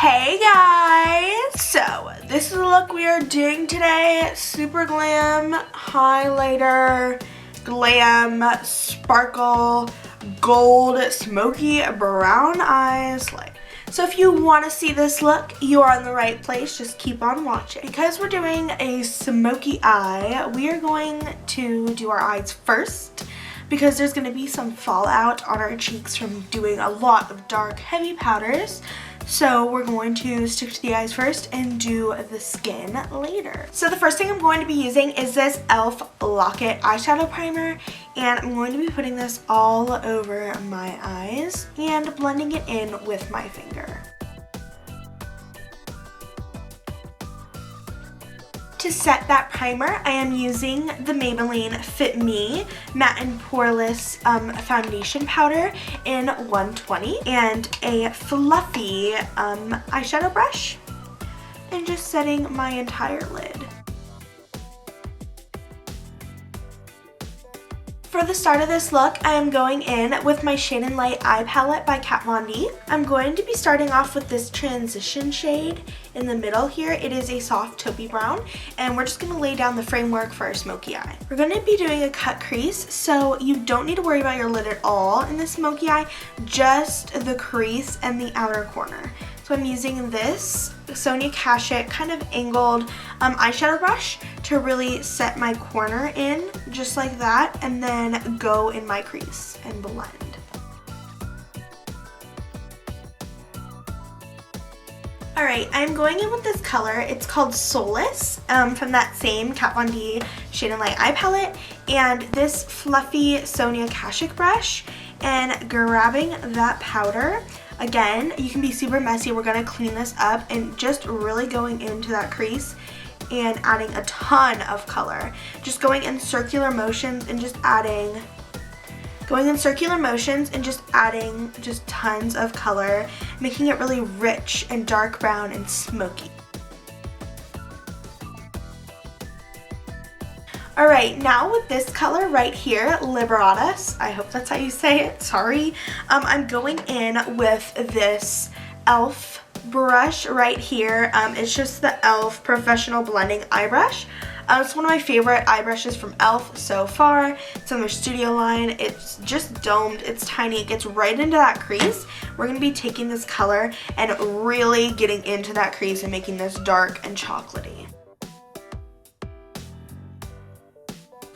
Hey guys! So, this is the look we are doing today. Super glam, highlighter, glam, sparkle, gold, smoky brown eyes. So if you want to see this look, you are in the right place. Just keep on watching. Because we're doing a smoky eye, we are going to do our eyes first because there's going to be some fallout on our cheeks from doing a lot of dark, heavy powders. So we're going to stick to the eyes first and do the skin later. So the first thing I'm going to be using is this e.l.f. Lock-It eyeshadow primer, and I'm going to be putting this all over my eyes and blending it in with my finger. To set that primer, I am using the Maybelline Fit Me Matte and Poreless Foundation Powder in 120 and a fluffy eyeshadow brush, and just setting my entire lid. For the start of this look, I am going in with my Shade and Light Eye Palette by Kat Von D. I'm going to be starting off with this transition shade in the middle here. It is a soft taupey brown, and we're just going to lay down the framework for our smoky eye. We're going to be doing a cut crease, so you don't need to worry about your lid at all in the smoky eye, just the crease and the outer corner. So I'm using this Sonia Kashuk kind of angled eyeshadow brush to really set my corner in just like that, and then go in my crease and blend. Alright, I'm going in with this color. It's called Solace from that same Kat Von D Shade and Light Eye Palette, and this fluffy Sonia Kashuk brush, and grabbing that powder. Again, you can be super messy. We're going to clean this up and just really going into that crease and adding a ton of color. Just going in circular motions and just adding just tons of color, making it really rich and dark brown and smoky. Alright, now with this color right here, Liberatus, I hope that's how you say it, sorry. I'm going in with this e.l.f. brush right here. It's just the e.l.f. Professional Blending Eye Brush. It's one of my favorite eye brushes from e.l.f. so far. It's on their studio line. It's just domed, it's tiny, it gets right into that crease. We're going to be taking this color and really getting into that crease and making this dark and chocolatey.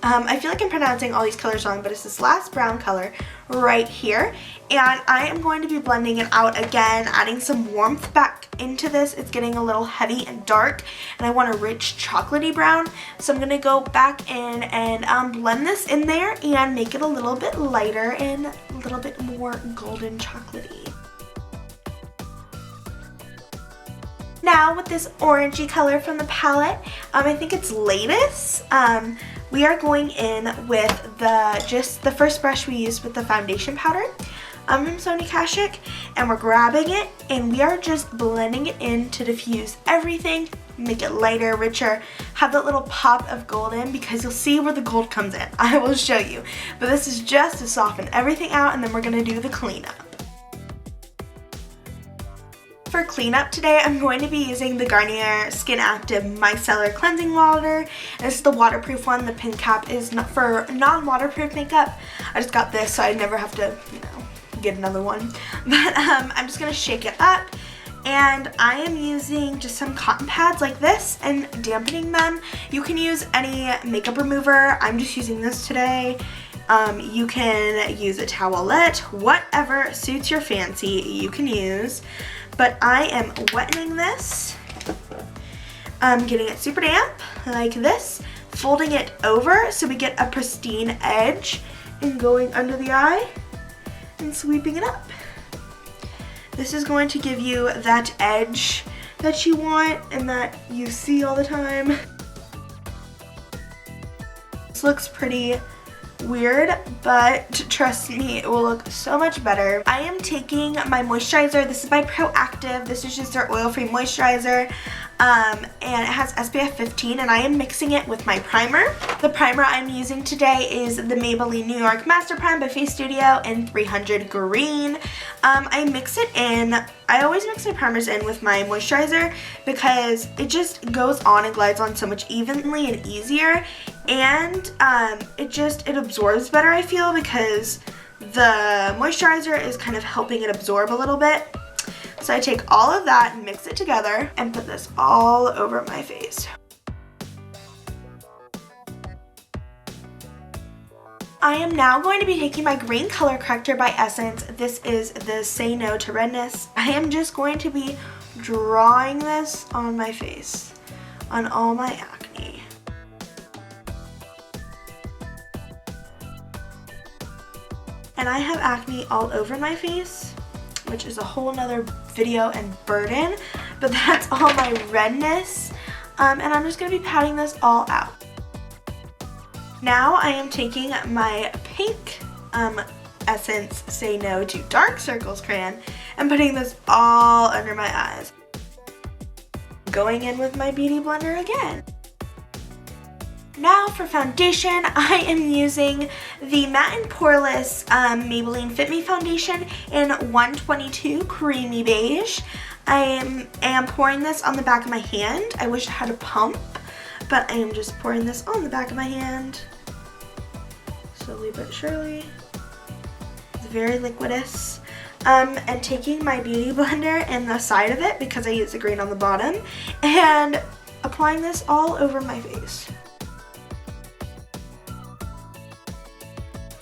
I feel like I'm pronouncing all these colors wrong, but it's this last brown color right here. And I am going to be blending it out again, adding some warmth back into this. It's getting a little heavy and dark, and I want a rich chocolatey brown. So I'm going to go back in and blend this in there and make it a little bit lighter and a little bit more golden chocolatey. Now with this orangey color from the palette, I think it's Latest. We are going in with just the first brush we used with the foundation powder from Sonia Kashuk, and we're grabbing it and we are just blending it in to diffuse everything, make it lighter, richer, have that little pop of gold in, because you'll see where the gold comes in. I will show you. But this is just to soften everything out, and then we're going to do the cleanup. For cleanup today, I'm going to be using the Garnier Skin Active Micellar Cleansing Water. This is the waterproof one. The pin cap is not for non-waterproof makeup. I just got this so I never have to, get another one. But I'm just going to shake it up. And I am using just some cotton pads like this and dampening them. You can use any makeup remover. I'm just using this today. You can use a towelette, whatever suits your fancy, you can use. But I am wetting this, getting it super damp like this, folding it over so we get a pristine edge, and going under the eye and sweeping it up. This is going to give you that edge that you want and that you see all the time. This looks pretty weird, but trust me, it will look so much better. I am taking my moisturizer. This is by Proactive. This is just their oil-free moisturizer. and it has SPF 15, and I am mixing it with my primer. The primer I'm using today is the Maybelline New York Master Prime by Face Studio in 300 Green. I mix it in. I always mix my primers in with my moisturizer because it just goes on and glides on so much evenly and easier, and it absorbs better, I feel, because the moisturizer is kind of helping it absorb a little bit. So I take all of that, mix it together, and put this all over my face. I am now going to be taking my green color corrector by Essence. This is the Say No to Redness. I am just going to be drawing this on my face, on all my acne. And I have acne all over my face, which is a whole nother video and burden, but that's all my redness. And I'm just gonna be patting this all out. Now I am taking my pink Essence Say No to Dark Circles crayon and putting this all under my eyes. Going in with my beauty blender again. Now for foundation, I am using the Matte and Poreless Maybelline Fit Me foundation in 122 Creamy Beige. I am pouring this on the back of my hand. I wish I had a pump, but I am just pouring this on the back of my hand. Slowly but surely. It's very liquidous. And taking my beauty blender in the side of it, because I use the green on the bottom, and applying this all over my face.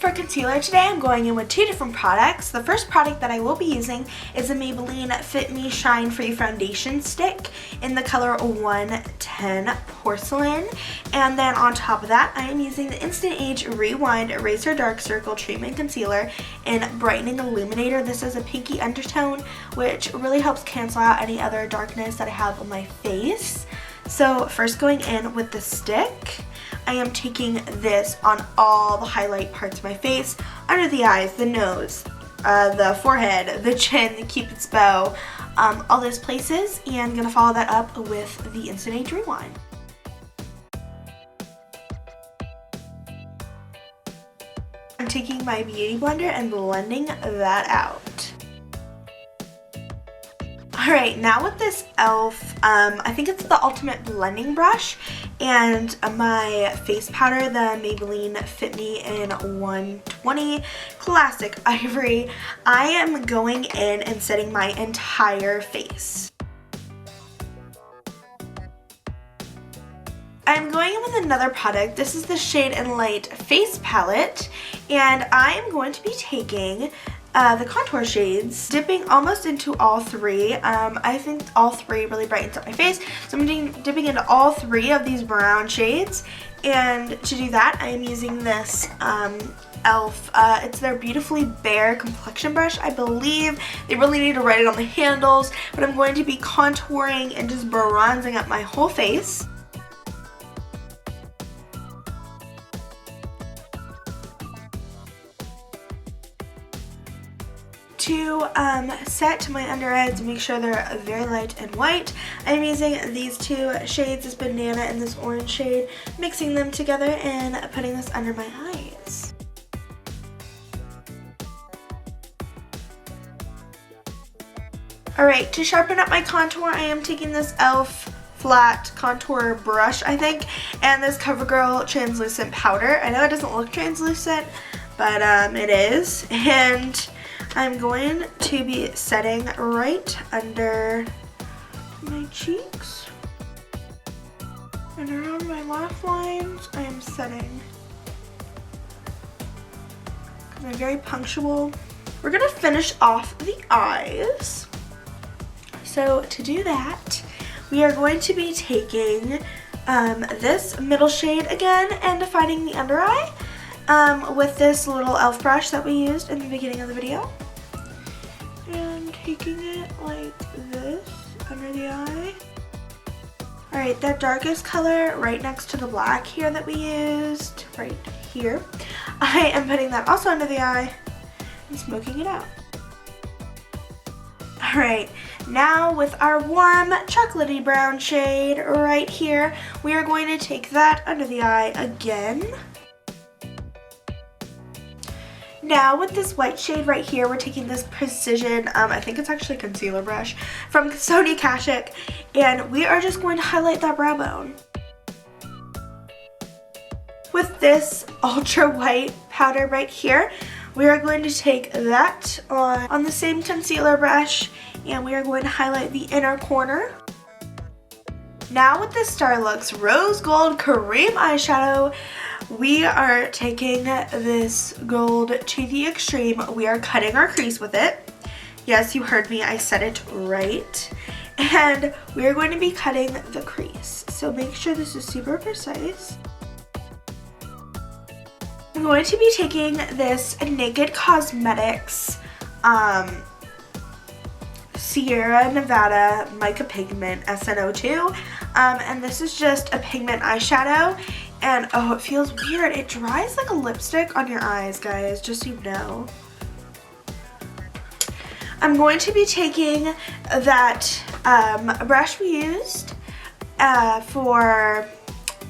For concealer today, I'm going in with two different products. The first product that I will be using is the Maybelline Fit Me Shine Free Foundation Stick in the color 110 Porcelain. And then on top of that, I am using the Instant Age Rewind Eraser Dark Circle Treatment Concealer in Brightening Illuminator. This is a pinky undertone, which really helps cancel out any other darkness that I have on my face. So first going in with the stick, I am taking this on all the highlight parts of my face, under the eyes, the nose, the forehead, the chin, the Cupid's bow, all those places, and gonna follow that up with the Instant Age Rewind. I'm taking my beauty blender and blending that out. Alright, now with this e.l.f., I think it's the Ultimate Blending Brush, and my face powder, the Maybelline Fit Me in 120 Classic Ivory. I am going in and setting my entire face. I'm going in with another product. This is the Shade and Light Face Palette, and I am going to be taking the contour shades, dipping almost into all three. I think all three really brightens up my face, so I'm dipping into all three of these brown shades. And to do that, I am using this e.l.f. It's their Beautifully Bare complexion brush, I believe. They really need to write it on the handles, but I'm going to be contouring and just bronzing up my whole face. To set my under eyes and make sure they're very light and white, I'm using these two shades, this banana and this orange shade, mixing them together and putting this under my eyes. Alright, to sharpen up my contour, I am taking this e.l.f. flat contour brush, I think, and this CoverGirl translucent powder. I know it doesn't look translucent, but it is. And I'm going to be setting right under my cheeks and around my laugh lines. I am setting because I'm very punctual. We're gonna finish off the eyes. So to do that, we are going to be taking this middle shade again and defining the under eye with this little e.l.f. brush that we used in the beginning of the video. And taking it like this under the eye. Alright, that darkest color right next to the black here that we used, right here. I am putting that also under the eye and smoking it out. Alright, now with our warm chocolatey brown shade right here, we are going to take that under the eye again. Now with this white shade right here, we're taking this Precision, I think it's actually a concealer brush, from Sony Kashuk, and we are just going to highlight that brow bone. With this ultra white powder right here, we are going to take that on the same concealer brush, and we are going to highlight the inner corner. Now with this Starlux Rose Gold Cream Eyeshadow, we are taking this gold to the extreme. We are cutting our crease with it. Yes, you heard me, I said it right. And we are going to be cutting the crease. So make sure this is super precise. I'm going to be taking this Naked Cosmetics Sierra Nevada Mica Pigment SN02, and this is just a pigment eyeshadow, and oh, it feels weird. It dries like a lipstick on your eyes, guys, just so you know. I'm going to be taking that brush we used for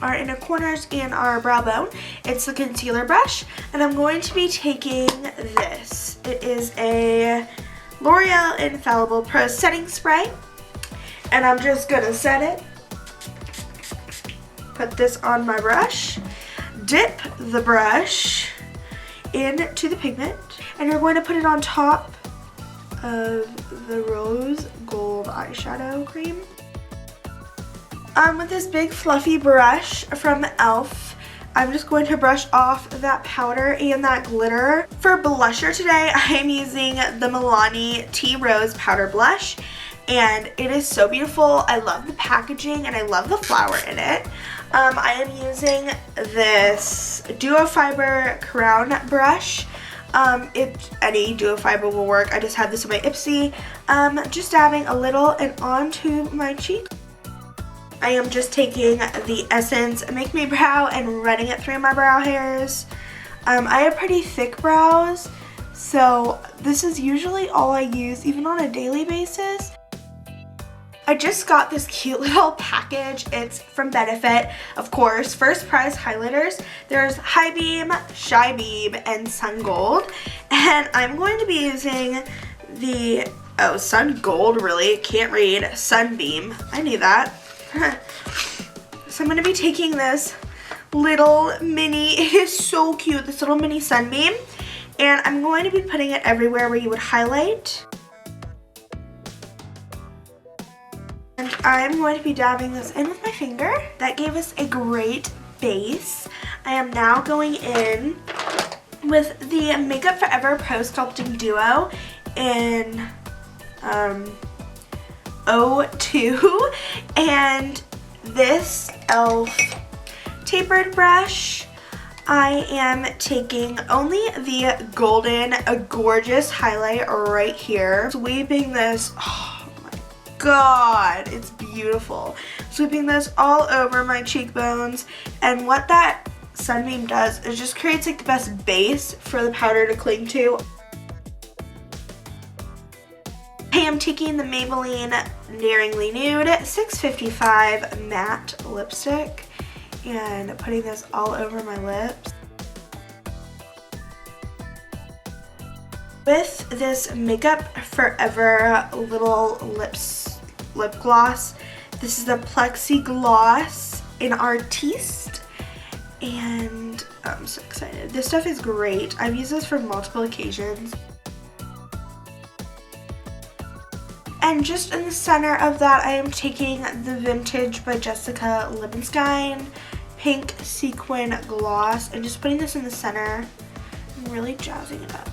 our inner corners and our brow bone. It's the concealer brush, and I'm going to be taking this. It is a L'Oreal Infallible Pro Setting Spray, and I'm just gonna set it. Put this on my brush, dip the brush into the pigment, and you're going to put it on top of the Rose Gold eyeshadow cream. With this big fluffy brush from e.l.f., I'm just going to brush off that powder and that glitter. For blusher today, I am using the Milani Tea Rose Powder Blush, and it is so beautiful. I love the packaging and I love the flower in it. I am using this Duo Fiber Crown brush. Any Duo Fiber will work. I just have this in my Ipsy. Just dabbing a little and onto my cheek. I am just taking the Essence Make Me Brow and running it through my brow hairs. I have pretty thick brows, so this is usually all I use, even on a daily basis. I just got this cute little package. It's from Benefit, of course. First prize highlighters. There's High Beam, Shy Beam, and Sun Gold. And I'm going to be using the, Sun Gold, really? Can't read. Sunbeam. I knew that. So I'm going to be taking this little mini, it is so cute, this little mini Sunbeam, and I'm going to be putting it everywhere where you would highlight. And I'm going to be dabbing this in with my finger. That gave us a great base. I am now going in with the Makeup Forever Pro Sculpting Duo in O2, and this e.l.f. tapered brush. I am taking only the golden, gorgeous highlight right here. Sweeping this, oh my god, it's beautiful. Sweeping this all over my cheekbones, and what that Sunbeam does is just creates like the best base for the powder to cling to. I am taking the Maybelline Daringly Nude 655 matte lipstick and putting this all over my lips. With this Makeup Forever little lip gloss, this is the Plexi Gloss in Artiste, and I'm so excited. This stuff is great. I've used this for multiple occasions. And just in the center of that, I am taking the Vintage by Jessica Libenstein Pink Sequin Gloss and just putting this in the center and really jazzing it up.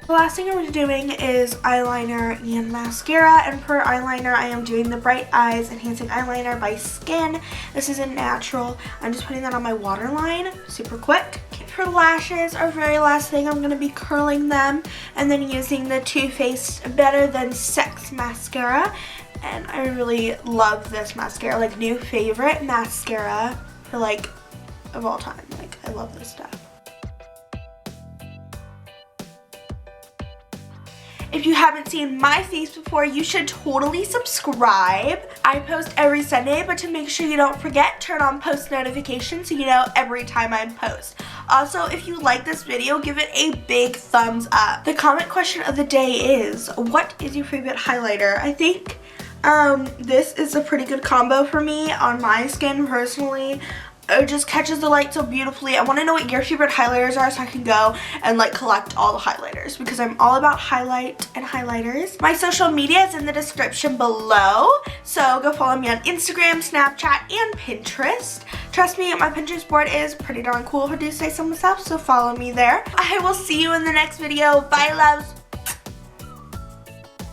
The last thing I'm doing is eyeliner and mascara, and for eyeliner I am doing the Bright Eyes Enhancing Eyeliner by Skin. This is a natural. I'm just putting that on my waterline super quick. For lashes, our very last thing, I'm going to be curling them and then using the Too Faced Better Than Sex mascara, and I really love this mascara, like new favorite mascara for like of all time. Like I love this stuff. If you haven't seen my face before, you should totally subscribe. I post every Sunday, but to make sure you don't forget, turn on post notifications so you know every time I post. Also, if you like this video, give it a big thumbs up. The comment question of the day is, what is your favorite highlighter? I think this is a pretty good combo for me on my skin personally. It just catches the light so beautifully. I want to know what your favorite highlighters are so I can go and like collect all the highlighters because I'm all about highlight and highlighters. My social media is in the description below, so go follow me on Instagram, Snapchat, and Pinterest. Trust me, my Pinterest board is pretty darn cool if I do say so myself, so follow me there. I will see you in the next video. Bye, loves.